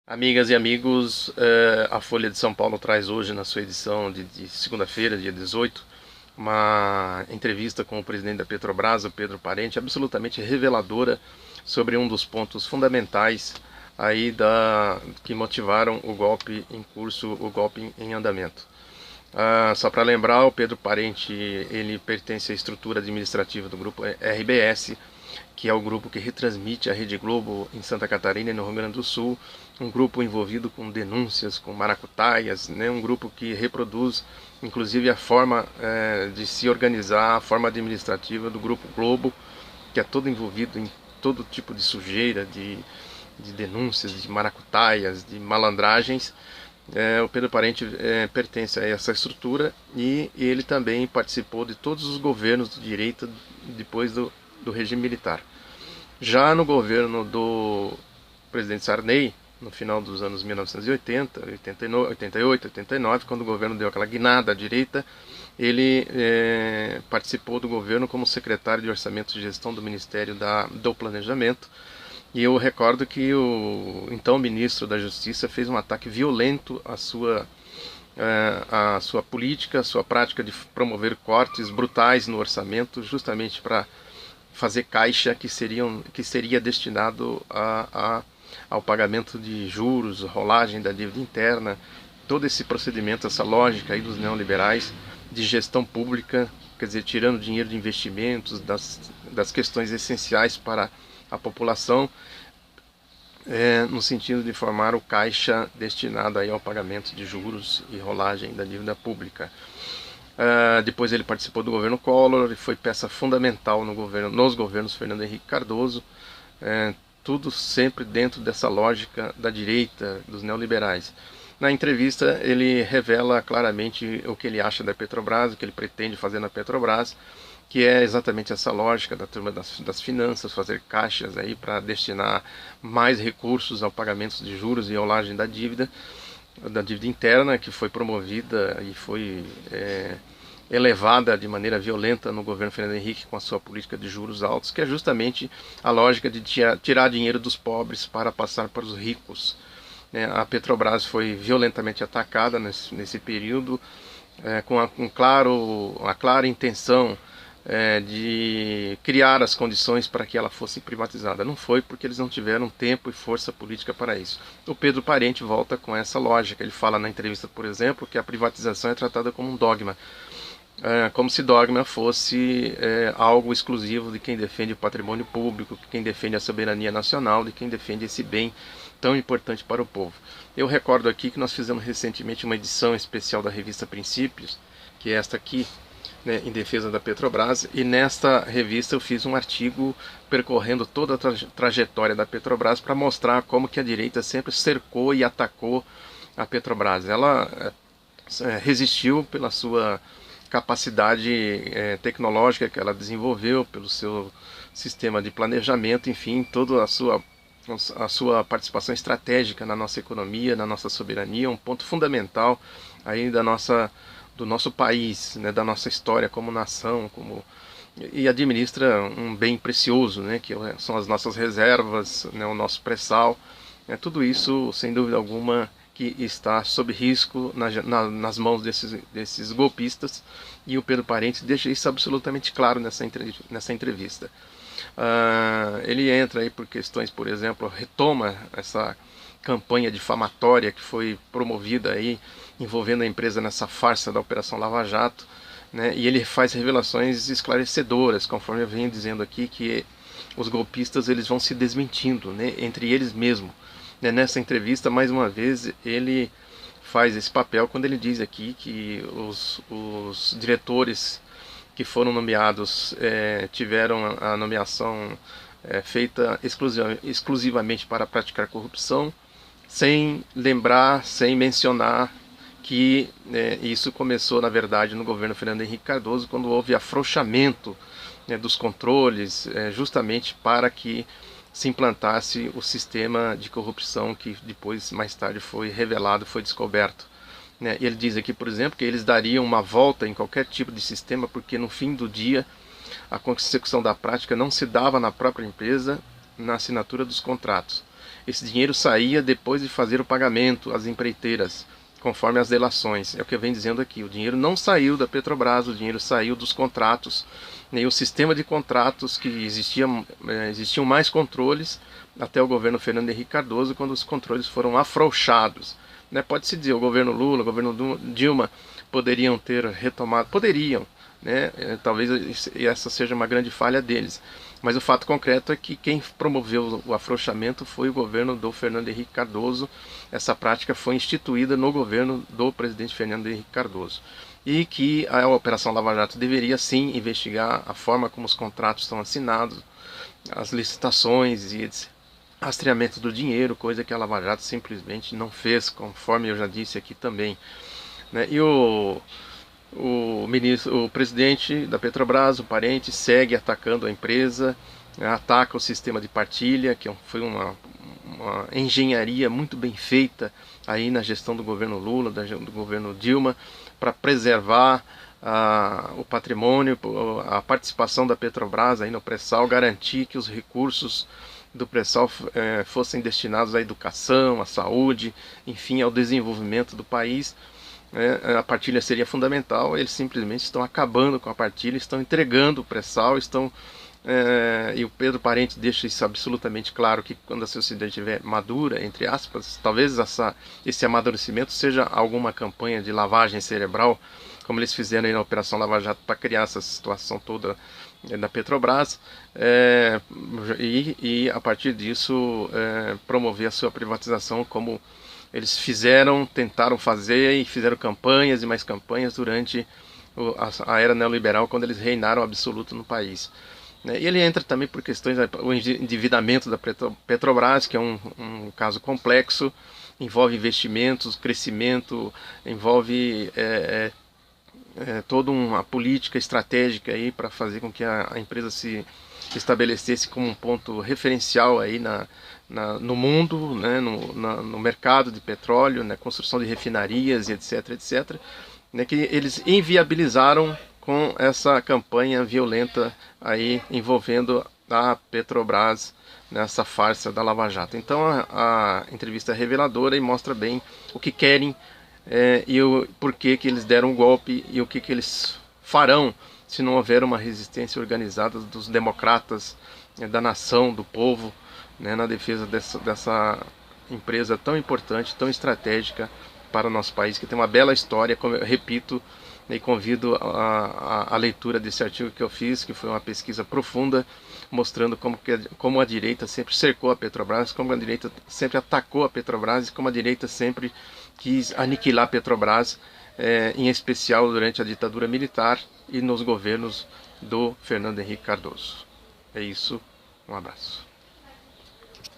Amigas e amigos, a Folha de São Paulo traz hoje, na sua edição de segunda-feira, dia 18, uma entrevista com o presidente da Petrobras, o Pedro Parente, absolutamente reveladora sobre um dos pontos fundamentais aí que motivaram o golpe em curso, o golpe em andamento. Só para lembrar, o Pedro Parente, ele pertence à estrutura administrativa do grupo RBS, que é o grupo que retransmite a Rede Globo em Santa Catarina e no Rio Grande do Sul, um grupo envolvido com denúncias, com maracutaias, né? Um grupo que reproduz inclusive a forma de se organizar, a forma administrativa do Grupo Globo, que é todo envolvido em todo tipo de sujeira, de denúncias, de maracutaias, de malandragens. O Pedro Parente pertence a essa estrutura e ele também participou de todos os governos de direita depois do regime militar. Já no governo do presidente Sarney, no final dos anos 1980, 88, 89, quando o governo deu aquela guinada à direita, ele participou do governo como secretário de Orçamento e Gestão do Ministério do Planejamento. E eu recordo que o então ministro da Justiça fez um ataque violento à sua política, à sua prática de promover cortes brutais no orçamento, justamente para fazer caixa que seria destinado ao pagamento de juros, rolagem da dívida interna, todo esse procedimento, essa lógica aí dos neoliberais de gestão pública, quer dizer, tirando dinheiro de investimentos, das questões essenciais para a população, no sentido de formar o caixa destinado aí ao pagamento de juros e rolagem da dívida pública. Depois ele participou do governo Collor e foi peça fundamental nos governos Fernando Henrique Cardoso, tudo sempre dentro dessa lógica da direita, dos neoliberais. Na entrevista ele revela claramente o que ele acha da Petrobras, o que ele pretende fazer na Petrobras, que é exatamente essa lógica da turma das finanças, fazer caixas aí para destinar mais recursos ao pagamento de juros e rolagem da dívida interna, que foi promovida e foi elevada de maneira violenta no governo Fernando Henrique com a sua política de juros altos, que é justamente a lógica de tirar dinheiro dos pobres para passar para os ricos. A Petrobras foi violentamente atacada nesse período, com a clara intenção de criar as condições para que ela fosse privatizada. Não foi porque eles não tiveram tempo e força política para isso. O Pedro Parente volta com essa lógica. Ele fala na entrevista, por exemplo, que a privatização é tratada como um dogma. Como se dogma fosse algo exclusivo de quem defende o patrimônio público, de quem defende a soberania nacional, de quem defende esse bem tão importante para o povo. Eu recordo aqui que nós fizemos recentemente uma edição especial da revista Princípios, que é esta aqui, né, em defesa da Petrobras, e nesta revista eu fiz um artigo percorrendo toda a trajetória da Petrobras para mostrar como que a direita sempre cercou e atacou a Petrobras. Ela resistiu pela sua capacidade tecnológica que ela desenvolveu, pelo seu sistema de planejamento, enfim, toda a sua participação estratégica na nossa economia, na nossa soberania, um ponto fundamental aí do nosso país, né, da nossa história como nação, e administra um bem precioso, né, que são as nossas reservas, né, o nosso pré-sal, tudo isso, sem dúvida alguma, que está sob risco nas mãos desses golpistas, e o Pedro Parente deixa isso absolutamente claro nessa entrevista. Ele entra aí por questões, por exemplo, retoma essa campanha difamatória que foi promovida aí, envolvendo a empresa nessa farsa da Operação Lava Jato, né? E ele faz revelações esclarecedoras, conforme eu venho dizendo aqui, que os golpistas eles vão se desmentindo, né, entre eles mesmos. Nessa entrevista, mais uma vez, ele faz esse papel quando ele diz aqui que os diretores que foram nomeados tiveram a nomeação feita exclusivamente para praticar corrupção, sem lembrar, sem mencionar que isso começou, na verdade, no governo Fernando Henrique Cardoso, quando houve afrouxamento, né, dos controles, justamente para que se implantasse o sistema de corrupção que depois, mais tarde, foi revelado, foi descoberto. E ele diz aqui, por exemplo, que eles dariam uma volta em qualquer tipo de sistema, porque no fim do dia a consecução da prática não se dava na própria empresa, na assinatura dos contratos. esse dinheiro saía depois de fazer o pagamento às empreiteiras, conforme as delações. É o que eu venho dizendo aqui, o dinheiro não saiu da Petrobras, o dinheiro saiu dos contratos, nem o sistema de contratos que existiam mais controles até o governo Fernando Henrique Cardoso, quando os controles foram afrouxados. Né? Pode-se dizer, o governo Lula, o governo Dilma poderiam ter retomado, poderiam, né? Talvez essa seja uma grande falha deles. Mas o fato concreto é que quem promoveu o afrouxamento foi o governo do Fernando Henrique Cardoso. Essa prática foi instituída no governo do presidente Fernando Henrique Cardoso. E que a Operação Lava Jato deveria sim investigar a forma como os contratos estão assinados, as licitações e rastreamento do dinheiro, coisa que a Lava Jato simplesmente não fez, conforme eu já disse aqui também. Né? E o presidente da Petrobras, o parente, segue atacando a empresa, ataca o sistema de partilha, que foi uma engenharia muito bem feita aí na gestão do governo Lula, do governo Dilma, para preservar o patrimônio, a participação da Petrobras aí no pré-sal, garantir que os recursos do pré-sal fossem destinados à educação, à saúde, enfim, ao desenvolvimento do país. A partilha seria fundamental, eles simplesmente estão acabando com a partilha, estão entregando o pré-sal, e o Pedro Parente deixa isso absolutamente claro, que quando a sociedade estiver madura, entre aspas, talvez esse amadurecimento seja alguma campanha de lavagem cerebral, como eles fizeram aí na Operação Lava Jato para criar essa situação toda da Petrobras, e a partir disso promover a sua privatização, como eles tentaram fazer e fizeram campanhas e mais campanhas durante a era neoliberal, quando eles reinaram absoluto no país. E ele entra também por questões do endividamento da Petrobras, que é um caso complexo, envolve investimentos, crescimento, envolve toda uma política estratégica aí para fazer com que a empresa se estabelecesse como um ponto referencial aí no mundo, né, no mercado de petróleo, na construção de refinarias e etc, né, que eles inviabilizaram com essa campanha violenta aí envolvendo a Petrobras nessa farsa da Lava Jato. Então a entrevista é reveladora e mostra bem o que querem e o porquê que eles deram o golpe e o que eles farão se não houver uma resistência organizada dos democratas, da nação, do povo, né, na defesa dessa empresa tão importante, tão estratégica para o nosso país, que tem uma bela história, como eu repito, e convido a leitura desse artigo que eu fiz, que foi uma pesquisa profunda, mostrando como a direita sempre cercou a Petrobras, como a direita sempre atacou a Petrobras e como a direita sempre quis aniquilar a Petrobras, em especial durante a ditadura militar e nos governos do Fernando Henrique Cardoso. É isso, um abraço.